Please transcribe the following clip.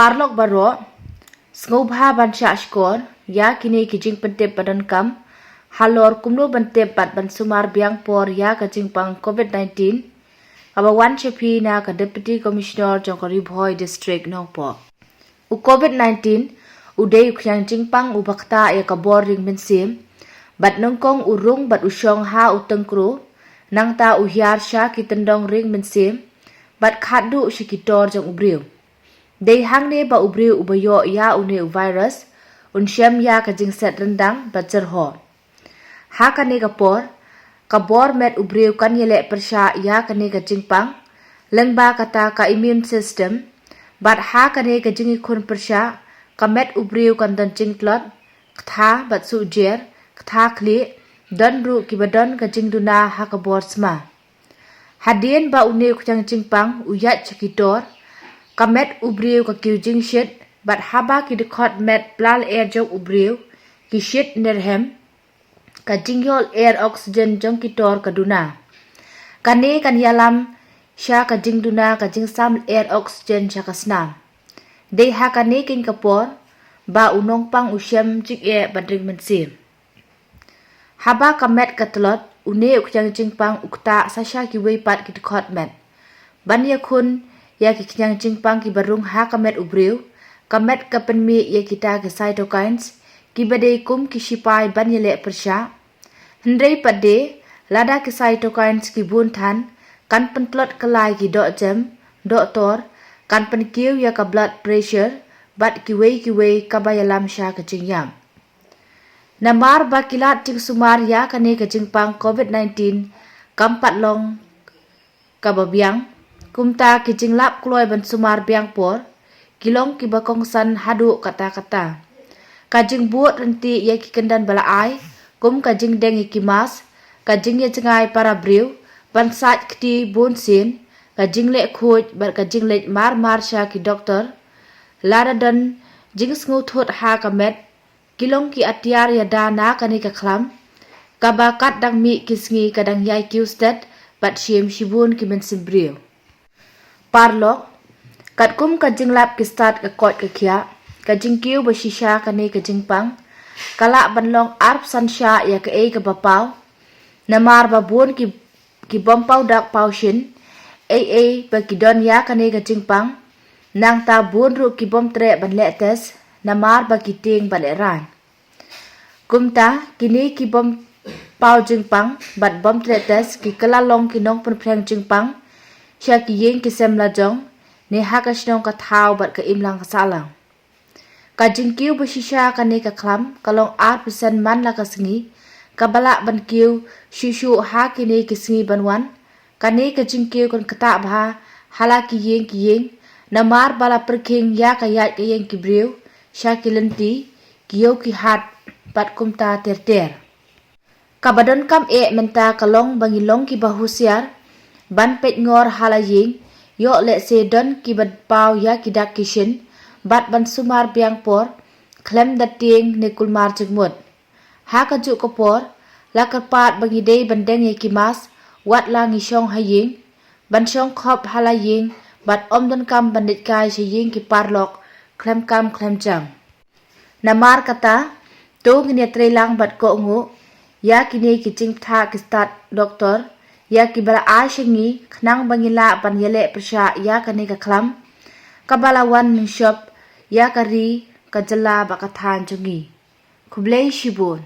Parlok baro Ngubha bansha skor ya kini kijing pentep badan kam Halor Kumno bentep bat ban Sumar Biang por ya ka Jingpang COVID-19 Abawan Chepi na ka Deputy Commissioner Jongkori Boy District Nongpo U COVID-19 uday ukyang Jingpang ubakta ya ka boring mensim bat nongkong urung bat usyong ha utengkru nang ta uhyar sya kitendong ring mensim bat khadu shikitor jong ubriu Day hang ne ba ubriu ubayo ya une virus unshem ya ka jingset rendang bat jerho ha ka ne ka bor met ubriu kan yele persya ya ka ne ka Jingpang lengba kata ka immune system bat ha ka ne ka jingi khun persya ka met ubriu kan dan jingtlot kथा bat sujer kथा kli dan ru ki badon ka jingduna ha ka bor sma hadien ba une kuchang Jingpang uyat chikitor ka met ubriu ka kiu jing shit bat haba ki dekot met plal air jong ubriu ki shit nerhem ka jingyol air oxygen jong kitor kaduna kane kan yalam sya ka jingduna ka jingsam air oxygen sya kasnam de ha kane kin kapor ba unong pang usyam jik e badring mensim haba ka met katlot une ukyang Jingpang ukta sasya ki weipat ki dekot met ban ya kun ya ki kyang Jingpang ki barung ha ka met ubriu ka met ka penmi ya kita ke cytokines ki badai kum ki shipai ban yele persya hendrei pade lada ki cytokines ki bun than kan pentlot kelai ki dok jam dok tor kan penkiu ya ka blood pressure bat ki wei ka bayalam sya ka jingyam namar ba kilat ting Sumar ya kane ka Jingpang COVID-19 kampat long ka Biang kumta ki jinglap kloy ban Sumar Biang por kilong ki bakong san hadu kata-kata ka jingbuat renti ya ki kendan bala ai kum ka jing dengi ki mas ka jing ya cengai para briu ban sat kti bun sin ka jing le khoj bat ka jing le mar sha ki doktor lara dan jing sngu thot ha ka met kilong ki atiar ya dana kani ka khlam ka bakat dang mi kisngi ka dang yai kiu stat bat shim shibun ki men simbriu parlok kat kum ka jinglap ki start ka kot ka khia ka jingkiu ba shisha kani ka Jingpang kala banlong arp sansha ya ka e ka bapau namar ba bun ki bompau dak paushin a ba ki don ya kani ka Jingpang nang ta bun ru ki bom tre ban le tes namar ba ki ting ban ran kumta kini ki bom pau Jingpang bat bom tre tes ki kala long ki nong pen phreng Jingpang sha ki yeng ki sem la jong ne ha ka shnong ka thau bat ka imlang ka salang ka jingkiu ba shisha ka ne ka khlam kalong 8% man la ka sngi ka bala ban kiu shishu ha ki ne ki sngi ban wan ka ne ka jingkiu kon kata bha hala ki yeng namar bala perking ya ka yat ka yeng ki briu sha ki Lynti ki yo ki hat bat kumta ter ka badon kam e menta kalong bangilong ki bahusiar ban pet ngor hala yeng yo le se don ki bad pau ya ki dak kishin bat ban Sumar Biang por klem dat tieng ne kulmar jengmut ha ka ju ko por la ka pat bangi dei bandeng ye ki mas wat la ngi shong ha yeng ban shong khop hala yeng bat om don kam bandit kai she yeng ki parlok klem kam klem jam namar kata to ngi tre lang bat ko ngu ya ki ne ki jing tha ki start doktor ya ki bala a shingi khnang bangila ban yele persya ya ka ne ka khlam ka balawan ning shop ya ka ri ka jala ba ka than jungi khublei shibun